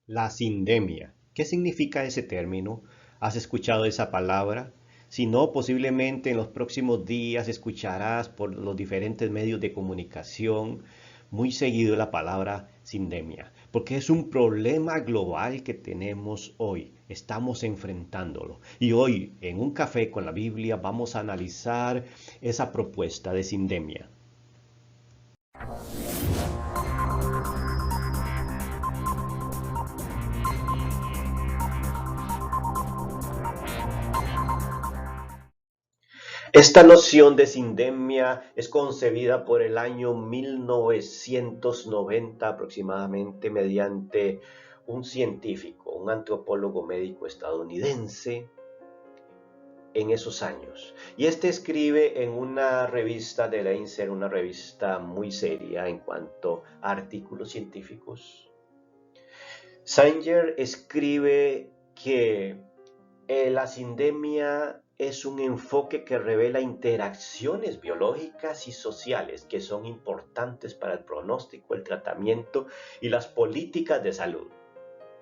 La sindemia. ¿Qué significa ese término? ¿Has escuchado esa palabra? Si no, posiblemente en los próximos días escucharás por los diferentes medios de comunicación muy seguido la palabra sindemia, porque es un problema global que tenemos hoy. Estamos enfrentándolo. Y hoy, en un café con la Biblia, vamos a analizar esa propuesta de sindemia. Esta noción de sindemia es concebida por el año 1990 aproximadamente mediante un científico, un antropólogo médico estadounidense en esos años. Y este escribe en una revista de Lancet, una revista muy seria en cuanto a artículos científicos. Sanger escribe que la sindemia es un enfoque que revela interacciones biológicas y sociales que son importantes para el pronóstico, el tratamiento y las políticas de salud.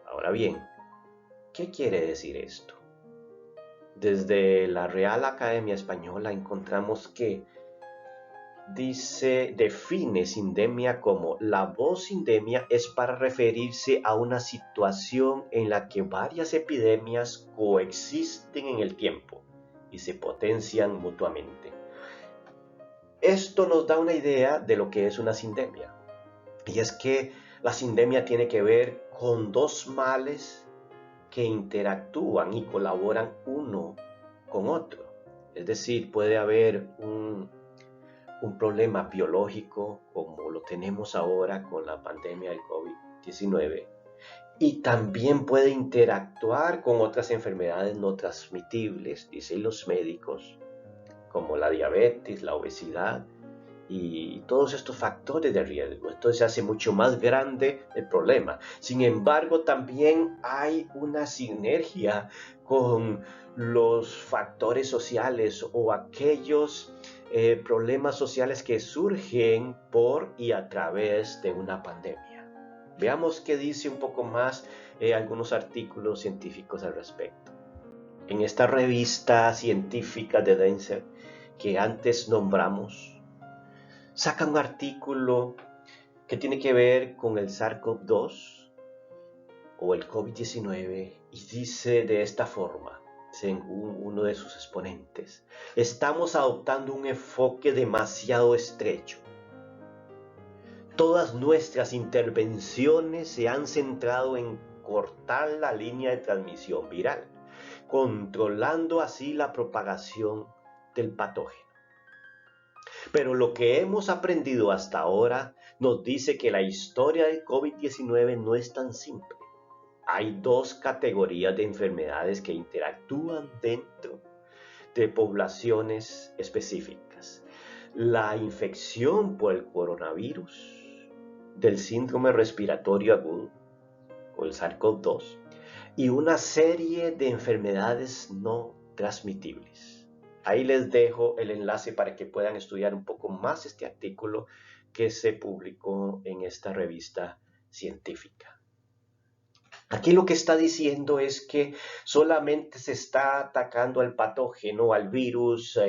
Ahora bien, ¿qué quiere decir esto? Desde la Real Academia Española encontramos que define sindemia como la voz sindemia es para referirse a una situación en la que varias epidemias coexisten en el tiempo y se potencian mutuamente. Esto nos da una idea de lo que es una sindemia, y es que la sindemia tiene que ver con dos males que interactúan y colaboran uno con otro. Es decir, puede haber un problema biológico como lo tenemos ahora con la pandemia del COVID-19 y también puede interactuar con otras enfermedades no transmitibles, dicen los médicos, como la diabetes, la obesidad y todos estos factores de riesgo. Entonces se hace mucho más grande el problema. Sin embargo, también hay una sinergia con los factores sociales o aquellos problemas sociales que surgen por y a través de una pandemia. Veamos qué dice un poco más algunos artículos científicos al respecto. En esta revista científica de Lancet que antes nombramos, saca un artículo que tiene que ver con el SARS-CoV-2 o el COVID-19 y dice de esta forma, según uno de sus exponentes: estamos adoptando un enfoque demasiado estrecho. Todas nuestras intervenciones se han centrado en cortar la línea de transmisión viral, controlando así la propagación del patógeno. Pero lo que hemos aprendido hasta ahora nos dice que la historia del COVID-19 no es tan simple. Hay dos categorías de enfermedades que interactúan dentro de poblaciones específicas: la infección por el coronavirus, del síndrome respiratorio agudo o el SARS-CoV-2 y una serie de enfermedades no transmitibles. Ahí les dejo el enlace para que puedan estudiar un poco más este artículo que se publicó en esta revista científica. Aquí lo que está diciendo es que solamente se está atacando al patógeno, al virus,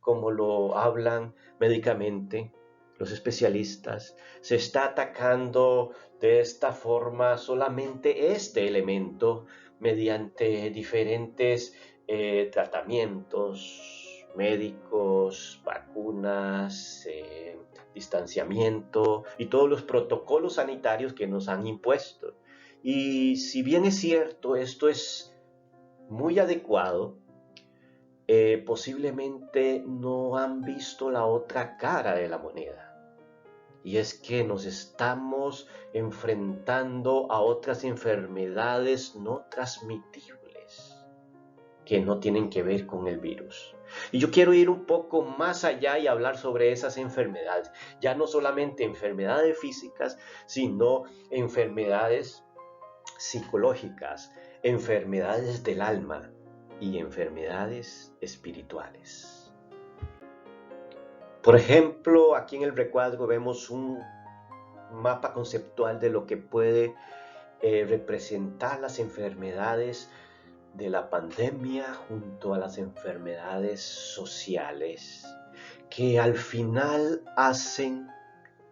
como lo hablan médicamente los especialistas. Se está atacando de esta forma solamente este elemento mediante diferentes tratamientos médicos, vacunas, distanciamiento y todos los protocolos sanitarios que nos han impuesto. Y si bien es cierto, esto es muy adecuado, posiblemente no han visto la otra cara de la moneda. Y es que nos estamos enfrentando a otras enfermedades no transmitibles que no tienen que ver con el virus. Y yo quiero ir un poco más allá y hablar sobre esas enfermedades. Ya no solamente enfermedades físicas, sino enfermedades psicológicas, enfermedades del alma y enfermedades espirituales. Por ejemplo, aquí en el recuadro vemos un mapa conceptual de lo que puede representar las enfermedades de la pandemia junto a las enfermedades sociales que al final hacen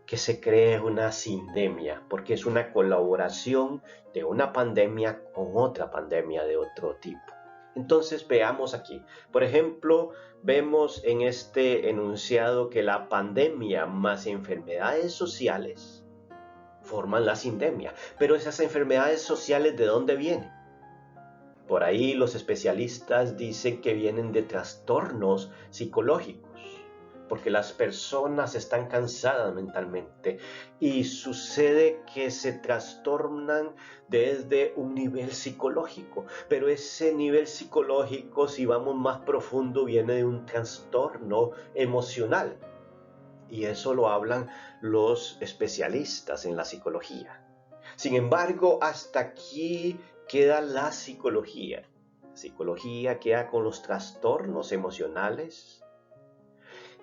que se cree una sindemia, porque es una colaboración de una pandemia con otra pandemia de otro tipo. Entonces veamos aquí, por ejemplo, vemos en este enunciado que la pandemia más enfermedades sociales forman la sindemia, pero esas enfermedades sociales ¿de dónde vienen? Por ahí los especialistas dicen que vienen de trastornos psicológicos, porque las personas están cansadas mentalmente y sucede que se trastornan desde un nivel psicológico, pero ese nivel psicológico, si vamos más profundo, viene de un trastorno emocional, y eso lo hablan los especialistas en la psicología. Sin embargo, hasta aquí queda la psicología. La psicología queda con los trastornos emocionales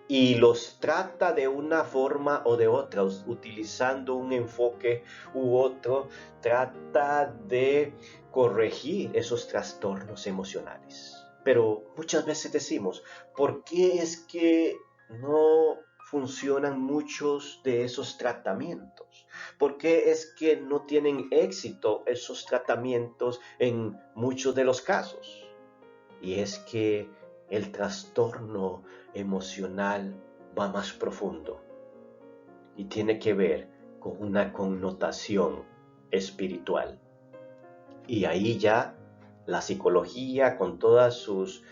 y los trata de una forma o de otra, utilizando un enfoque u otro, trata de corregir esos trastornos emocionales. Pero muchas veces decimos, ¿por qué es que no funcionan muchos de esos tratamientos? ¿Por qué es que no tienen éxito esos tratamientos en muchos de los casos? Y es que el trastorno emocional va más profundo y tiene que ver con una connotación espiritual. Y ahí ya la psicología, con todas sus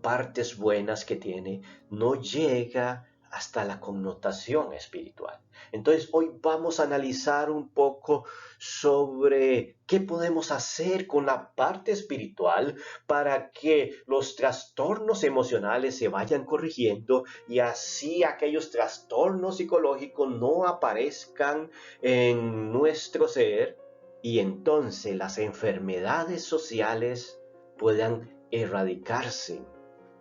partes buenas que tiene, no llega hasta la connotación espiritual. Entonces hoy vamos a analizar un poco sobre qué podemos hacer con la parte espiritual para que los trastornos emocionales se vayan corrigiendo y así aquellos trastornos psicológicos no aparezcan en nuestro ser, y entonces las enfermedades sociales puedan erradicarse,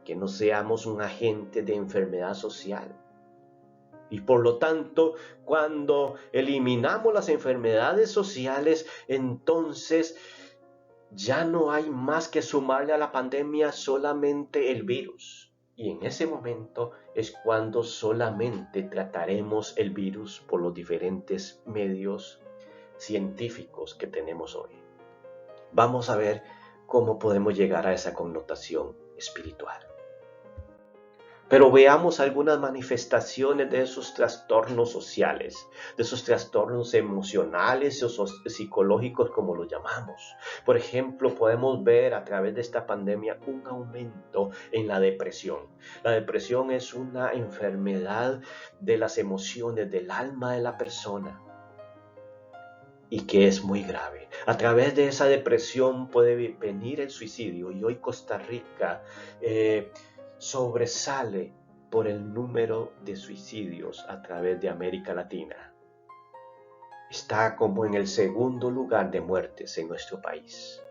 que no seamos un agente de enfermedad social. Y por lo tanto, cuando eliminamos las enfermedades sociales, entonces ya no hay más que sumarle a la pandemia solamente el virus. Y en ese momento es cuando solamente trataremos el virus por los diferentes medios científicos que tenemos hoy. Vamos a ver cómo podemos llegar a esa connotación espiritual. Pero veamos algunas manifestaciones de esos trastornos sociales, de esos trastornos emocionales o psicológicos, como los llamamos. Por ejemplo, podemos ver a través de esta pandemia un aumento en la depresión. La depresión es una enfermedad de las emociones, del alma de la persona, y que es muy grave. A través de esa depresión puede venir el suicidio, y hoy Costa Rica sobresale por el número de suicidios a través de América Latina. Está como en el segundo lugar de muertes en nuestro país.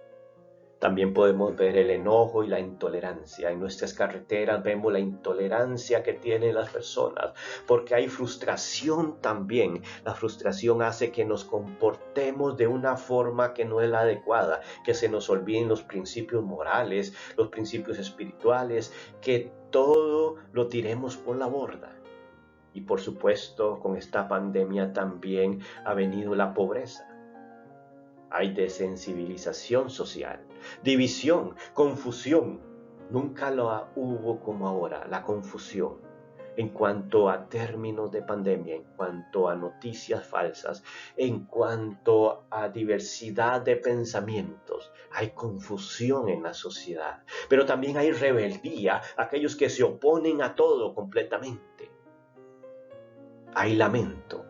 También podemos ver el enojo y la intolerancia. En nuestras carreteras vemos la intolerancia que tienen las personas, porque hay frustración también. La frustración hace que nos comportemos de una forma que no es la adecuada, que se nos olviden los principios morales, los principios espirituales, que todo lo tiremos por la borda. Y por supuesto, con esta pandemia también ha venido la pobreza. Hay desensibilización social, división, confusión. Nunca lo hubo como ahora, la confusión en cuanto a términos de pandemia, en cuanto a noticias falsas, en cuanto a diversidad de pensamientos. Hay confusión en la sociedad, pero también hay rebeldía, aquellos que se oponen a todo completamente. Hay lamento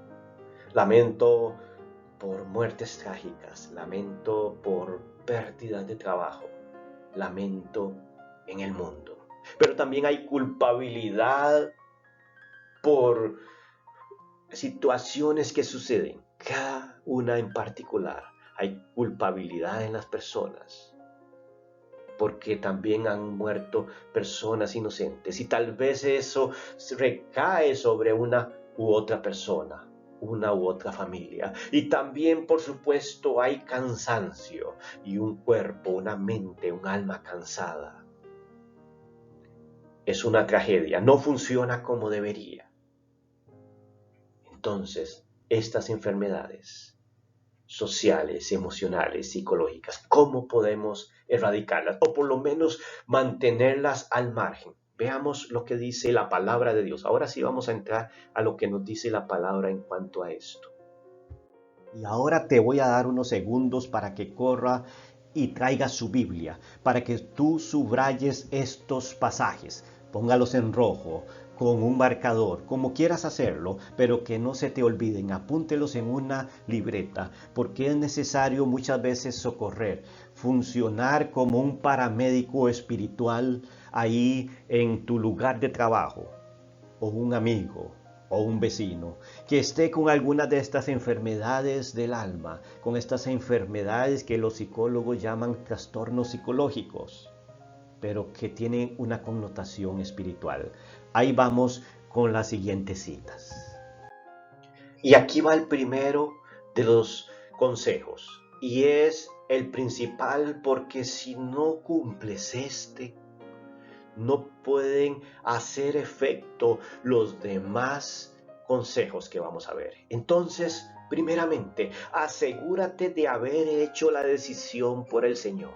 por muertes trágicas, lamento por pérdidas de trabajo, lamento en el mundo. Pero también hay culpabilidad por situaciones que suceden, cada una en particular. Hay culpabilidad en las personas, porque también han muerto personas inocentes, y tal vez eso recae sobre una u otra persona. una u otra familia. Y también, por supuesto, hay cansancio y un cuerpo, una mente, un alma cansada. Es una tragedia, no funciona como debería. Entonces, estas enfermedades sociales, emocionales, psicológicas, ¿cómo podemos erradicarlas? O por lo menos mantenerlas al margen. Veamos lo que dice la palabra de Dios. Ahora sí vamos a entrar a lo que nos dice la palabra en cuanto a esto. Y ahora te voy a dar unos segundos para que corra y traiga su Biblia, para que tú subrayes estos pasajes. Póngalos en rojo, con un marcador, como quieras hacerlo, pero que no se te olviden. Apúntelos en una libreta, porque es necesario muchas veces socorrer, funcionar como un paramédico espiritual ahí en tu lugar de trabajo, o un amigo, o un vecino, que esté con alguna de estas enfermedades del alma, con estas enfermedades que los psicólogos llaman trastornos psicológicos, pero que tienen una connotación espiritual. Ahí vamos con las siguientes citas. Y aquí va el primero de los consejos, y es el principal porque si no cumples este, no pueden hacer efecto los demás consejos que vamos a ver. Entonces, primeramente, asegúrate de haber hecho la decisión por el Señor.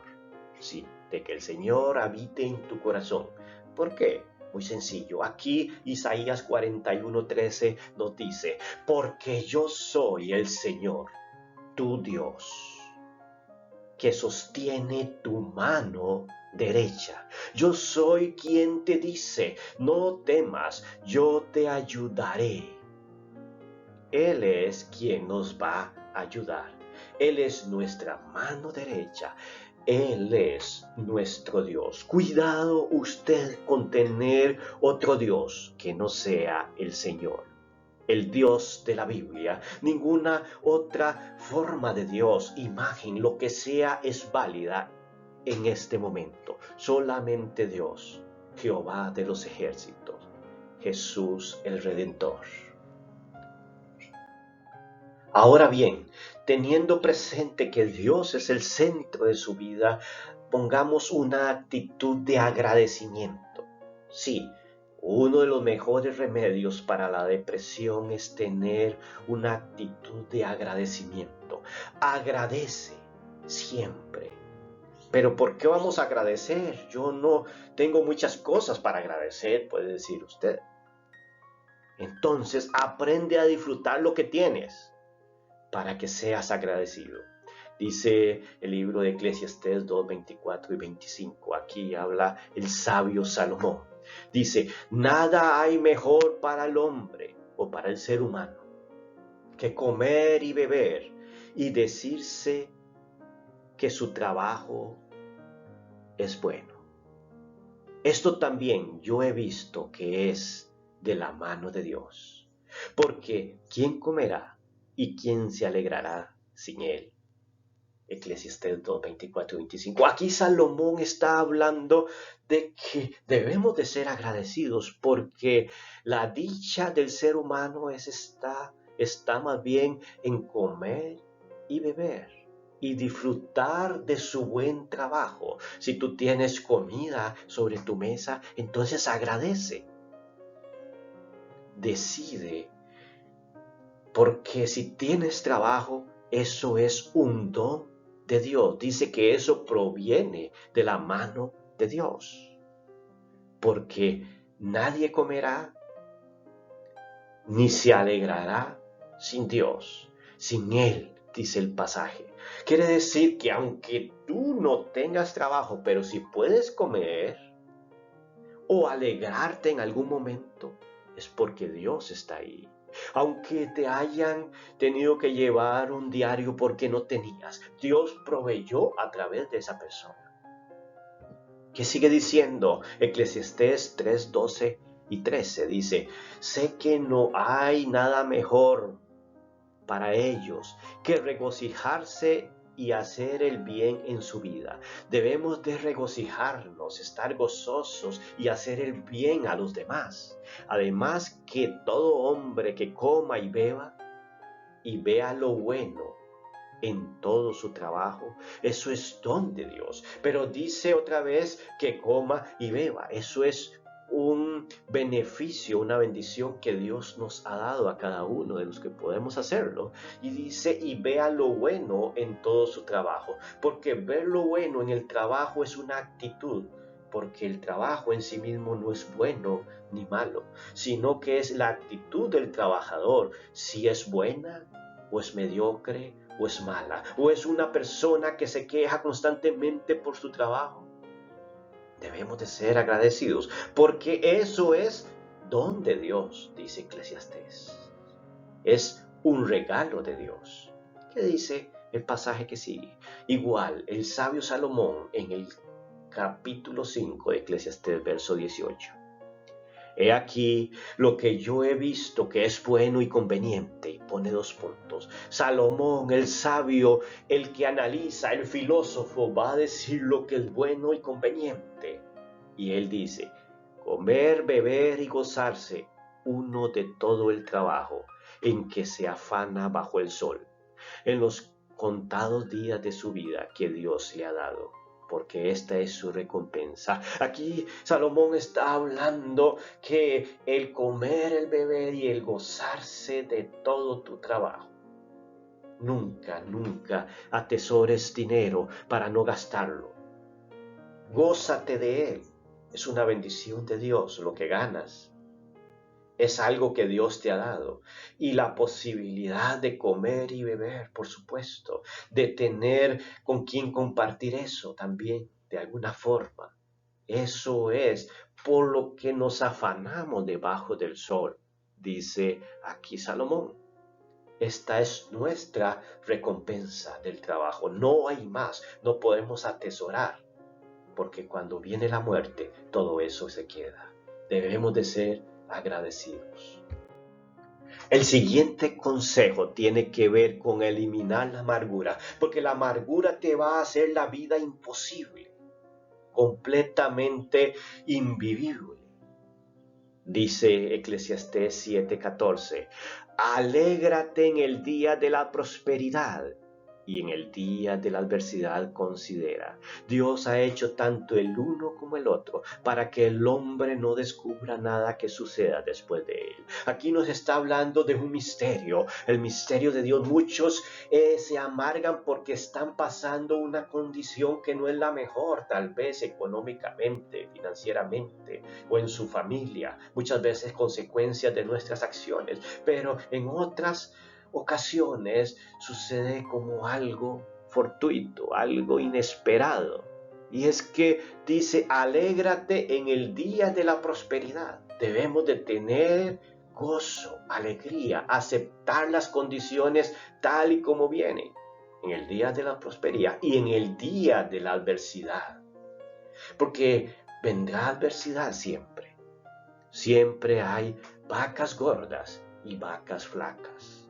Sí, de que el Señor habite en tu corazón. ¿Por qué? Muy sencillo. Aquí Isaías 41:13 nos dice, porque yo soy el Señor, tu Dios, que sostiene tu mano derecha. Yo soy quien te dice, no temas, yo te ayudaré. Él es quien nos va a ayudar. Él es nuestra mano derecha. Él es nuestro Dios. Cuidado usted con tener otro Dios que no sea el Señor, el Dios de la Biblia. Ninguna otra forma de Dios, imagen, lo que sea, es válida en este momento. Solamente Dios, Jehová de los ejércitos, Jesús el Redentor. Ahora bien, teniendo presente que Dios es el centro de su vida, pongamos una actitud de agradecimiento. Sí, uno de los mejores remedios para la depresión es tener una actitud de agradecimiento. Agradece siempre. Pero ¿por qué vamos a agradecer? Yo no tengo muchas cosas para agradecer, puede decir usted. Entonces aprende a disfrutar lo que tienes para que seas agradecido. Dice el libro de Eclesiastés 2:24 y 25. Aquí habla el sabio Salomón. Dice, nada hay mejor para el hombre o para el ser humano que comer y beber y decirse que su trabajo es bueno. Esto también yo he visto que es de la mano de Dios. Porque ¿quién comerá y quién se alegrará sin él? Eclesiastés 2:24 y 25. Aquí Salomón está hablando de que debemos de ser agradecidos porque la dicha del ser humano está más bien en comer y beber y disfrutar de su buen trabajo. Si tú tienes comida sobre tu mesa, entonces agradece. Decide, porque si tienes trabajo, eso es un don de Dios. Dice que eso proviene de la mano de Dios. Porque nadie comerá ni se alegrará sin Dios, sin Él, dice el pasaje. Quiere decir que aunque tú no tengas trabajo, pero si puedes comer o alegrarte en algún momento, es porque Dios está ahí. Aunque te hayan tenido que llevar un diario porque no tenías, Dios proveyó a través de esa persona. ¿Qué sigue diciendo? Eclesiastés 3:12 y 13 dice, sé que no hay nada mejor para ellos que regocijarse y hacer el bien en su vida. Debemos de regocijarnos, estar gozosos y hacer el bien a los demás. Además que todo hombre que coma y beba y vea lo bueno en todo su trabajo. Eso es don de Dios. Pero dice otra vez que coma y beba. Eso es un beneficio, una bendición que Dios nos ha dado a cada uno de los que podemos hacerlo. Y dice, y vea lo bueno en todo su trabajo. Porque ver lo bueno en el trabajo es una actitud. Porque el trabajo en sí mismo no es bueno ni malo, sino que es la actitud del trabajador, si es buena o es mediocre o es mala, o es una persona que se queja constantemente por su trabajo. Debemos de ser agradecidos, porque eso es don de Dios, dice Eclesiastés. Es un regalo de Dios. ¿Qué dice el pasaje que sigue? Igual, el sabio Salomón en el capítulo 5 de Eclesiastés, verso 18. He aquí lo que yo he visto que es bueno y conveniente. Y pone 2 puntos. Salomón, el sabio, el que analiza, el filósofo, va a decir lo que es bueno y conveniente. Y él dice, comer, beber y gozarse uno de todo el trabajo en que se afana bajo el sol, en los contados días de su vida que Dios le ha dado, porque esta es su recompensa. Aquí Salomón está hablando que el comer, el beber y el gozarse de todo tu trabajo. Nunca, nunca atesores dinero para no gastarlo. Gózate de él. Es una bendición de Dios lo que ganas. Es algo que Dios te ha dado. Y la posibilidad de comer y beber, por supuesto, de tener con quien compartir eso también, de alguna forma. Eso es por lo que nos afanamos debajo del sol, dice aquí Salomón. Esta es nuestra recompensa del trabajo. No hay más, no podemos atesorar, porque cuando viene la muerte, todo eso se queda. Debemos de ser agradecidos. El siguiente consejo tiene que ver con eliminar la amargura, porque la amargura te va a hacer la vida imposible, completamente invivible. Dice Eclesiastés 7:14, alégrate en el día de la prosperidad y en el día de la adversidad considera. Dios ha hecho tanto el uno como el otro para que el hombre no descubra nada que suceda después de él. Aquí nos está hablando de un misterio, el misterio de Dios. Muchos se amargan porque están pasando una condición que no es la mejor, tal vez económicamente, financieramente o en su familia, muchas veces consecuencias de nuestras acciones, pero en otras ocasiones sucede como algo fortuito, algo inesperado. Y es que dice, alégrate en el día de la prosperidad. Debemos de tener gozo, alegría, aceptar las condiciones tal y como vienen, en el día de la prosperidad y en el día de la adversidad. Porque vendrá adversidad siempre. Siempre hay vacas gordas y vacas flacas.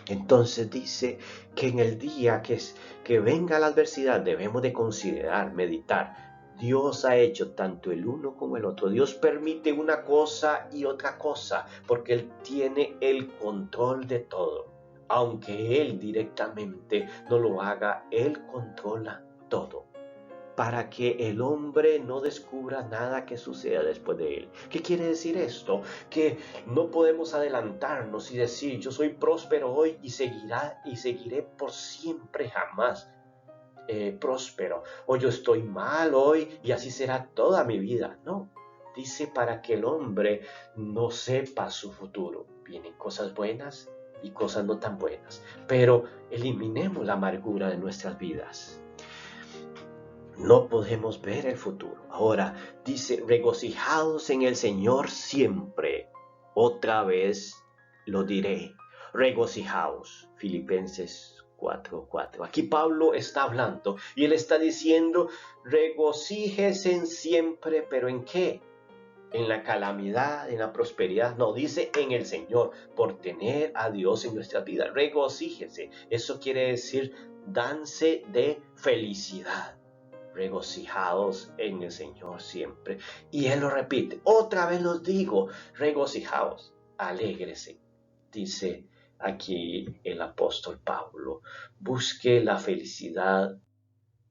Entonces dice que en el día que venga la adversidad debemos de considerar, meditar. Dios ha hecho tanto el uno como el otro. Dios permite una cosa y otra cosa porque Él tiene el control de todo. Aunque Él directamente no lo haga, Él controla todo, para que el hombre no descubra nada que suceda después de él. ¿Qué quiere decir esto? Que no podemos adelantarnos y decir, yo soy próspero hoy y seguiré por siempre jamás próspero. O yo estoy mal hoy y así será toda mi vida. No, dice para que el hombre no sepa su futuro. Vienen cosas buenas y cosas no tan buenas, pero eliminemos la amargura de nuestras vidas. No podemos ver el futuro. Ahora dice, regocijaos en el Señor siempre. Otra vez lo diré, regocijaos. Filipenses 4:4. Aquí Pablo está hablando y él está diciendo, regocíjese siempre, pero ¿en qué? En la calamidad, en la prosperidad. No, dice en el Señor, por tener a Dios en nuestra vida. Regocíjese. Eso quiere decir, danse de felicidad. Regocijaos en el Señor siempre. Y Él lo repite, otra vez los digo, regocijaos, alégrese, dice aquí el apóstol Pablo. Busque la felicidad.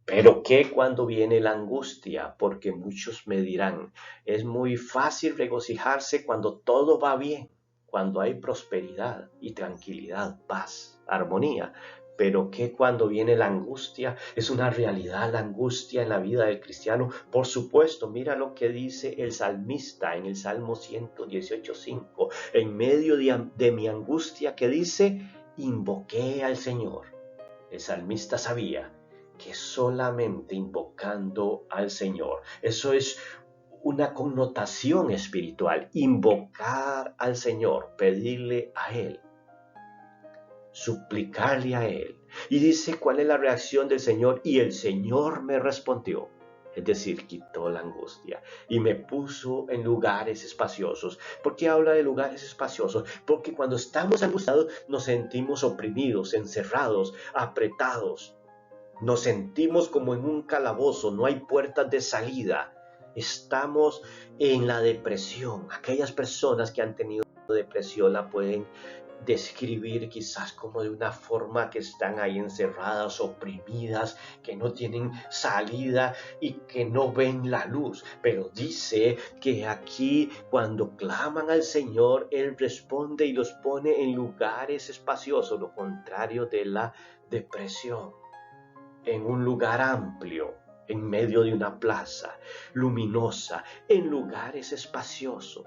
Pero ¿qué cuando viene la angustia? Porque muchos me dirán, es muy fácil regocijarse cuando todo va bien, cuando hay prosperidad y tranquilidad, paz, armonía. Pero ¿qué cuando viene la angustia? Es una realidad la angustia en la vida del cristiano. Por supuesto, mira lo que dice el salmista en el Salmo 118:5. En medio de mi angustia, que dice, invoqué al Señor. El salmista sabía que solamente invocando al Señor, eso es una connotación espiritual, invocar al Señor, pedirle a Él, suplicarle a Él. Y dice cuál es la reacción del Señor, y el Señor me respondió. Es decir, quitó la angustia y me puso en lugares espaciosos. ¿Por qué habla de lugares espaciosos? Porque cuando estamos angustiados nos sentimos oprimidos, encerrados, apretados. Nos sentimos como en un calabozo, no hay puertas de salida. Estamos en la depresión. Aquellas personas que han tenido depresión la pueden describir quizás como de una forma que están ahí encerradas, oprimidas, que no tienen salida y que no ven la luz. Pero dice que aquí cuando claman al Señor, Él responde y los pone en lugares espaciosos, lo contrario de la depresión, en un lugar amplio, en medio de una plaza luminosa, en lugares espaciosos.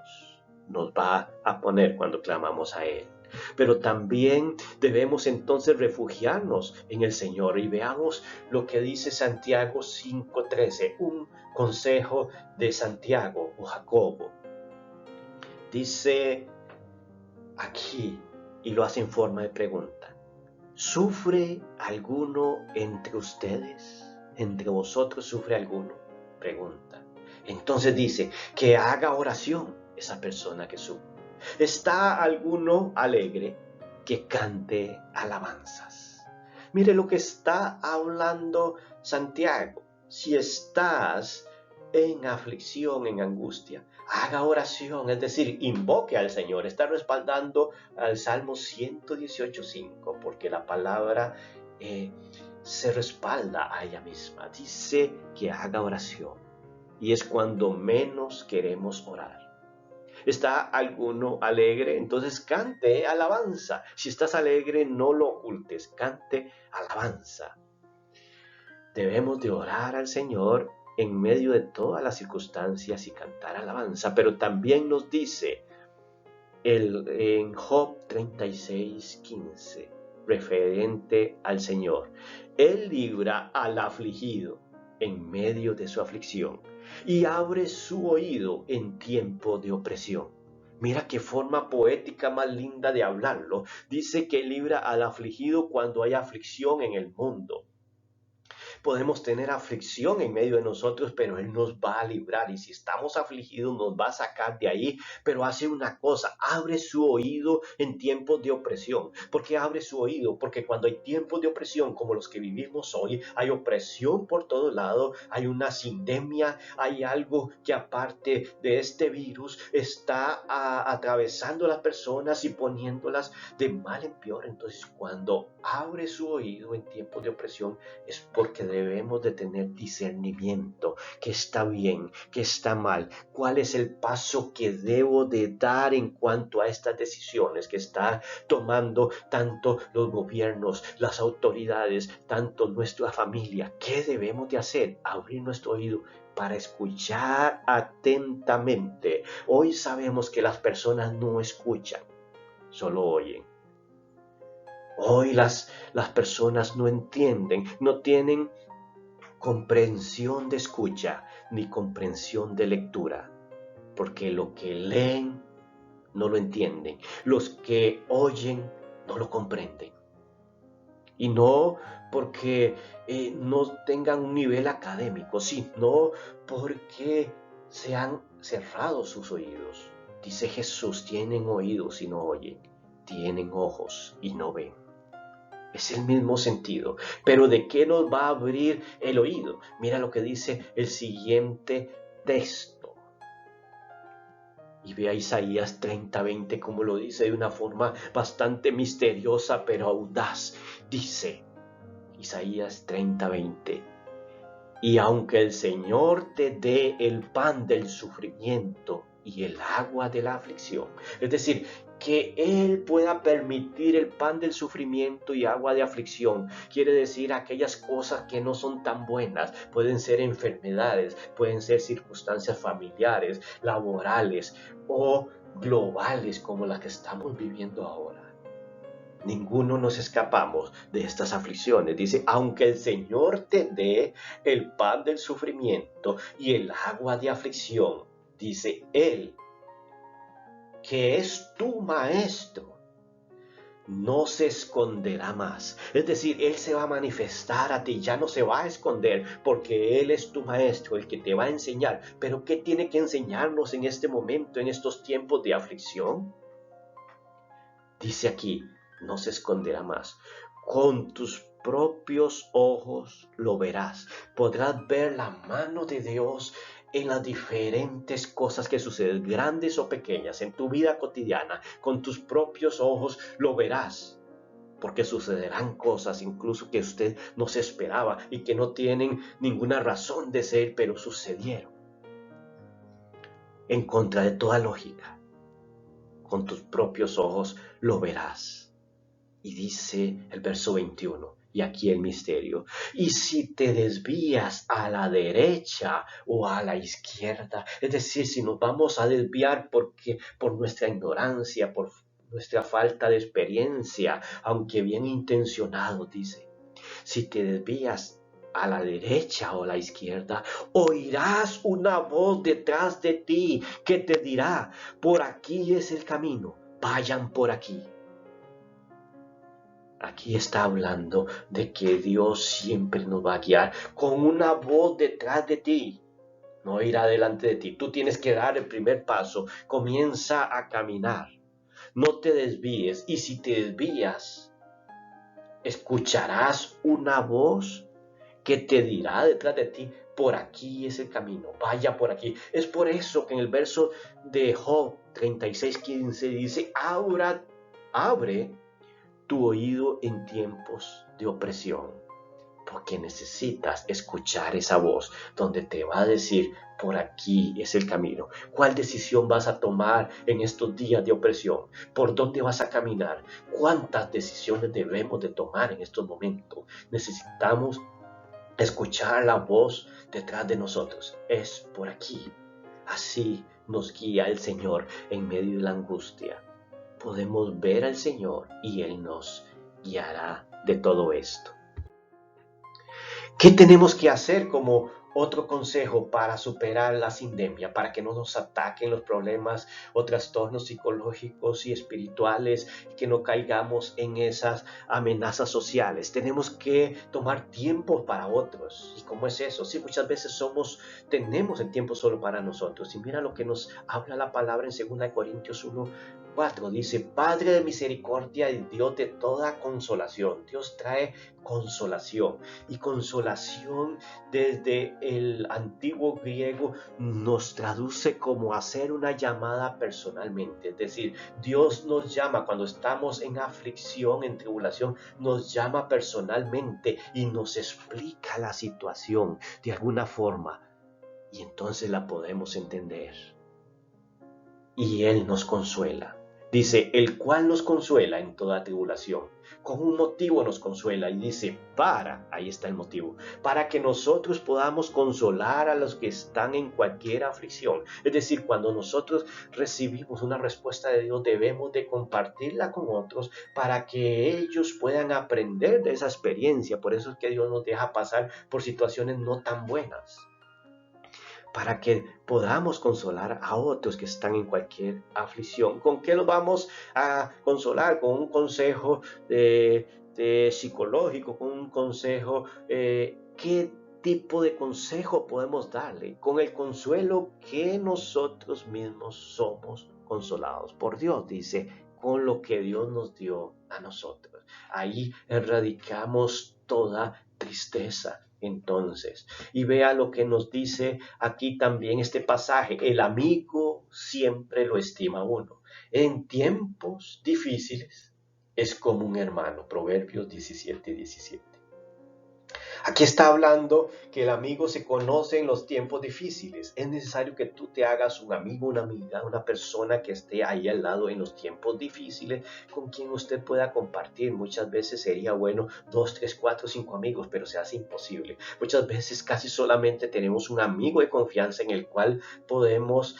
Nos va a poner cuando clamamos a Él. Pero también debemos entonces refugiarnos en el Señor y veamos lo que dice Santiago 5:13, un consejo de Santiago o Jacobo. Dice aquí, y lo hace en forma de pregunta: ¿sufre alguno entre ustedes? ¿Entre vosotros sufre alguno? Pregunta. Entonces dice que haga oración esa persona que sufre. ¿Está alguno alegre? Que cante alabanzas. Mire lo que está hablando Santiago. Si estás en aflicción, en angustia, haga oración, es decir, invoque al Señor. Está respaldando al Salmo 118:5, porque la palabra se respalda a ella misma. Dice que haga oración, y es cuando menos queremos orar. ¿Está alguno alegre? Entonces cante alabanza. Si estás alegre, no lo ocultes, cante alabanza. Debemos de orar al Señor en medio de todas las circunstancias y cantar alabanza, pero también nos dice en Job 36:15, referente al Señor: Él libra al afligido en medio de su aflicción y abre su oído en tiempo de opresión. Mira qué forma poética más linda de hablarlo. Dice que libra al afligido cuando hay aflicción en el mundo. Podemos tener aflicción en medio de nosotros, pero Él nos va a librar. Y si estamos afligidos, nos va a sacar de ahí. Pero hace una cosa: abre su oído en tiempos de opresión. ¿Por qué abre su oído? Porque cuando hay tiempos de opresión como los que vivimos hoy, hay opresión por todo lado, hay una sindemia, hay algo que aparte de este virus está atravesando a las personas y poniéndolas de mal en peor. Entonces, cuando abre su oído en tiempos de opresión, es porque debemos de tener discernimiento, que está bien, que está mal, cuál es el paso que debo de dar en cuanto a estas decisiones que están tomando tanto los gobiernos, las autoridades, tanto nuestra familia. ¿Qué debemos de hacer? Abrir nuestro oído para escuchar atentamente. Hoy sabemos que las personas no escuchan, solo oyen. Hoy las personas no entienden, no tienen comprensión de escucha ni comprensión de lectura, porque lo que leen no lo entienden, los que oyen no lo comprenden. Y no porque no tengan un nivel académico, sino porque se han cerrado sus oídos. Dice Jesús: tienen oídos y no oyen, tienen ojos y no ven. Es el mismo sentido. Pero ¿de qué nos va a abrir el oído? Mira lo que dice el siguiente texto. Y ve a Isaías 30:20 como lo dice de una forma bastante misteriosa pero audaz. Dice Isaías 30:20: y aunque el Señor te dé el pan del sufrimiento y el agua de la aflicción, es decir, que Él pueda permitir el pan del sufrimiento y agua de aflicción, quiere decir aquellas cosas que no son tan buenas, pueden ser enfermedades, pueden ser circunstancias familiares, laborales o globales como las que estamos viviendo ahora. Ninguno nos escapamos de estas aflicciones. Dice, aunque el Señor te dé el pan del sufrimiento y el agua de aflicción, dice Él, que es tu maestro, no se esconderá más. Es decir, Él se va a manifestar a ti, ya no se va a esconder, porque Él es tu maestro, el que te va a enseñar. Pero ¿qué tiene que enseñarnos en este momento, en estos tiempos de aflicción? Dice aquí, no se esconderá más. Con tus propios ojos lo verás. Podrás ver la mano de Dios en las diferentes cosas que suceden, grandes o pequeñas, en tu vida cotidiana. Con tus propios ojos lo verás. Porque sucederán cosas incluso que usted no se esperaba y que no tienen ninguna razón de ser, pero sucedieron. En contra de toda lógica. Con tus propios ojos lo verás. Y dice el verso 21, y aquí el misterio, y si te desvías a la derecha o a la izquierda, es decir, si nos vamos a desviar por nuestra ignorancia, por nuestra falta de experiencia, aunque bien intencionado, dice, si te desvías a la derecha o a la izquierda, oirás una voz detrás de ti que te dirá, por aquí es el camino, vayan por aquí. Aquí está hablando de que Dios siempre nos va a guiar con una voz detrás de ti. No irá delante de ti. Tú tienes que dar el primer paso. Comienza a caminar. No te desvíes. Y si te desvías, escucharás una voz que te dirá detrás de ti, por aquí es el camino, vaya por aquí. Es por eso que en el verso de Job 36:15 dice, abre tu oído en tiempos de opresión, porque necesitas escuchar esa voz donde te va a decir, por aquí es el camino. ¿Cuál decisión vas a tomar en estos días de opresión? ¿Por dónde vas a caminar? ¿Cuántas decisiones debemos de tomar en estos momentos? Necesitamos escuchar la voz detrás de nosotros. Es por aquí. Así nos guía el Señor en medio de la angustia. Podemos ver al Señor y Él nos guiará de todo esto. ¿Qué tenemos que hacer como otro consejo para superar la sindemia, para que no nos ataquen los problemas o trastornos psicológicos y espirituales, que no caigamos en esas amenazas sociales? Tenemos que tomar tiempo para otros. ¿Y cómo es eso? Sí, muchas veces tenemos el tiempo solo para nosotros. Y mira lo que nos habla la palabra en 2 Corintios 1:4. Dice, Padre de misericordia y Dios de toda consolación. Dios trae consolación. Y consolación desde el antiguo griego nos traduce como hacer una llamada personalmente. Es decir, Dios nos llama cuando estamos en aflicción, en tribulación, nos llama personalmente y nos explica la situación de alguna forma. Y entonces la podemos entender. Y Él nos consuela. Dice, el cual nos consuela en toda tribulación. Con un motivo nos consuela y dice, ahí está el motivo, para que nosotros podamos consolar a los que están en cualquier aflicción. Es decir, cuando nosotros recibimos una respuesta de Dios, debemos de compartirla con otros para que ellos puedan aprender de esa experiencia. Por eso es que Dios nos deja pasar por situaciones no tan buenas, para que podamos consolar a otros que están en cualquier aflicción. ¿Con qué los vamos a consolar? Con un consejo psicológico, con un consejo, ¿qué tipo de consejo podemos darle? Con el consuelo que nosotros mismos somos consolados por Dios, dice, con lo que Dios nos dio a nosotros. Ahí erradicamos toda tristeza. Entonces, y vea lo que nos dice aquí también este pasaje: el amigo siempre lo estima a uno. En tiempos difíciles es como un hermano. Proverbios 17:17. Aquí está hablando que el amigo se conoce en los tiempos difíciles. Es necesario que tú te hagas un amigo, una amiga, una persona que esté ahí al lado en los tiempos difíciles, con quien usted pueda compartir. Muchas veces sería bueno 2, 3, 4, 5 amigos, pero se hace imposible. Muchas veces casi solamente tenemos un amigo de confianza en el cual podemos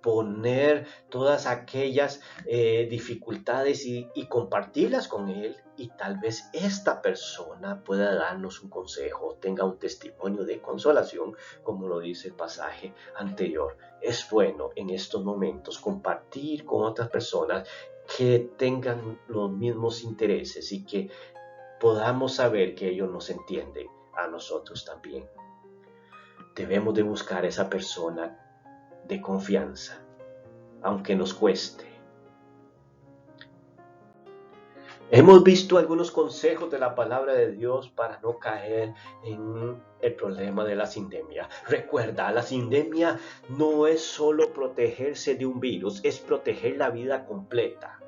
poner todas aquellas dificultades y compartirlas con él, y tal vez esta persona pueda darnos un consejo, tenga un testimonio de consolación, como lo dice el pasaje anterior. Es bueno en estos momentos compartir con otras personas que tengan los mismos intereses y que podamos saber que ellos nos entienden a nosotros también. Debemos de buscar esa persona de confianza, aunque nos cueste. Hemos visto algunos consejos de la palabra de Dios para no caer en el problema de la sindemia. Recuerda, la sindemia no es solo protegerse de un virus, es proteger la vida completa.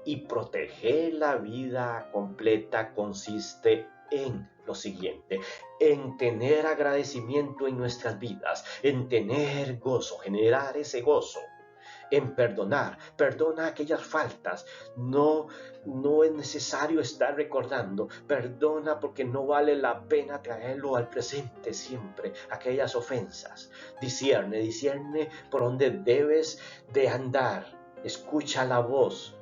Y proteger la vida completa consiste en lo siguiente: en tener agradecimiento en nuestras vidas, en tener gozo, generar ese gozo, en perdonar. Perdona aquellas faltas. No es necesario estar recordando. Perdona, porque no vale la pena traerlo al presente siempre, aquellas ofensas. Discierne por donde debes de andar. Escucha la voz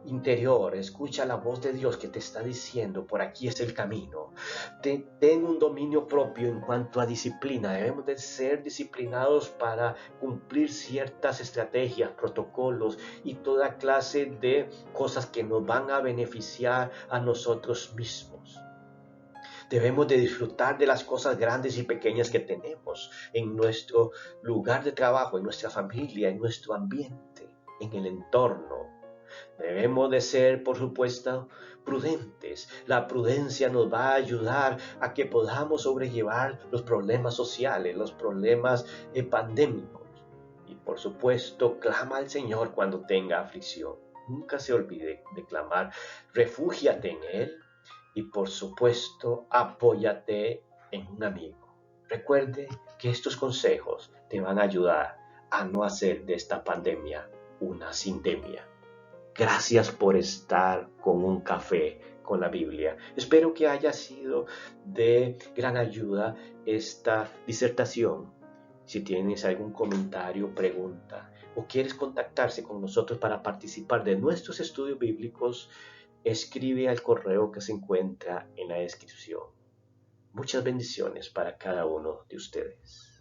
interior, escucha la voz de Dios que te está diciendo: por aquí es el camino. Ten un dominio propio en cuanto a disciplina. Debemos de ser disciplinados para cumplir ciertas estrategias, protocolos y toda clase de cosas que nos van a beneficiar a nosotros mismos. Debemos de disfrutar de las cosas grandes y pequeñas que tenemos en nuestro lugar de trabajo, en nuestra familia, en nuestro ambiente, en el entorno. Debemos de ser, por supuesto, prudentes. La prudencia nos va a ayudar a que podamos sobrellevar los problemas sociales, los problemas pandémicos. Y por supuesto, clama al Señor cuando tenga aflicción. Nunca se olvide de clamar. Refúgiate en Él y por supuesto, apóyate en un amigo. Recuerde que estos consejos te van a ayudar a no hacer de esta pandemia una sindemia. Gracias por estar con un café con la Biblia. Espero que haya sido de gran ayuda esta disertación. Si tienes algún comentario, pregunta o quieres contactarse con nosotros para participar de nuestros estudios bíblicos, escribe al correo que se encuentra en la descripción. Muchas bendiciones para cada uno de ustedes.